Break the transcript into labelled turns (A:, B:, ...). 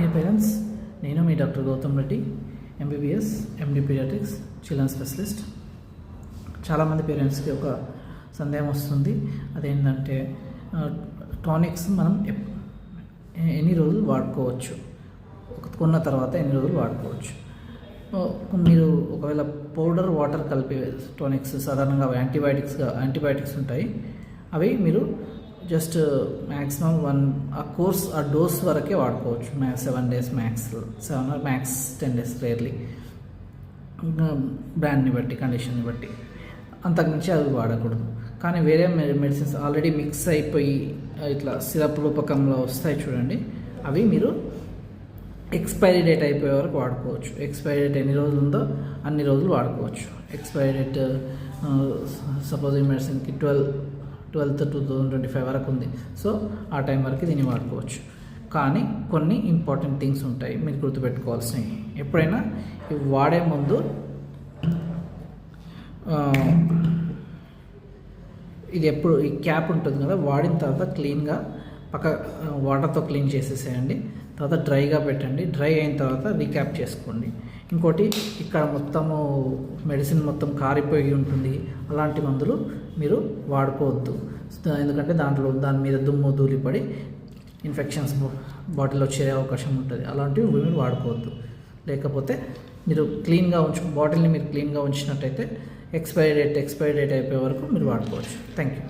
A: Dear parents, నేను మీ doctor Gautam Reddy, MBBS, MD paediatrics, children specialist. చాలామంది పేరెంట్స్కి ఒక సందేహం వస్తుంది. అదేంటంటే టానిక్స్ మనం ఎన్ని రోజులు వాడుకోవచ్చు, కొన్న తర్వాత ఎన్ని రోజులు వాడుకోవచ్చు. మీరు ఒకవేళ పౌడర్ వాటర్ కలిపి టానిక్స్ సాధారణంగా యాంటీబయాటిక్స్ ఉంటాయి. అవి మీరు జస్ట్ మ్యాక్సిమం ఆ కోర్స్ ఆ డోస్ వరకే వాడుకోవచ్చు. 7 days max, 7 or max 10 days rarely, బ్రాండ్ని బట్టి కండిషన్ని బట్టి. అంతకుమించి అవి వాడకూడదు. కానీ వేరే మెడిసిన్స్ ఆల్రెడీ మిక్స్ అయిపోయి ఇట్లా సిరప్ రూపకంలో వస్తాయి చూడండి, అవి మీరు ఎక్స్పైరీ డేట్ అయిపోయే వరకు వాడుకోవచ్చు. ఎక్స్పైరీ డేట్ ఎన్ని రోజులు ఉందో అన్ని రోజులు వాడుకోవచ్చు. ఎక్స్పైరీ డేట్ సపోజ్ ఈ మెడిసిన్కి 12th 2025 వరకు ఉంది. సో ఆ టైం వరకు దీన్ని వాడుకోవచ్చు. కానీ కొన్ని ఇంపార్టెంట్ థింగ్స్ ఉంటాయి మీరు గుర్తుపెట్టుకోవాల్సినవి. ఎప్పుడైనా ఇవి వాడే ముందు ఇది ఎప్పుడు ఈ క్యాప్ ఉంటుంది కదా, వాడిన తర్వాత క్లీన్గా వాటర్తో క్లీన్ చేసేసేయండి. తర్వాత డ్రైగా పెట్టండి. డ్రై అయిన తర్వాత రీక్యాప్ చేసుకోండి. ఇంకోటి, ఇక్కడ మొత్తము మెడిసిన్ మొత్తం కారిపోయి ఉంటుంది. అలాంటి మందులు మీరు వాడుకోవద్దు. ఎందుకంటే దాని మీద దుమ్ము ధూళిపడి ఇన్ఫెక్షన్స్ బాడీలో చేరే అవకాశం ఉంటుంది. అలాంటివి మీరు వాడుకోవద్దు. లేకపోతే మీరు బాటిల్ని మీరు క్లీన్గా ఉంచినట్టయితే ఎక్స్పైరీ డేట్ అయిపోయే వరకు మీరు వాడుకోవచ్చు. Thank you.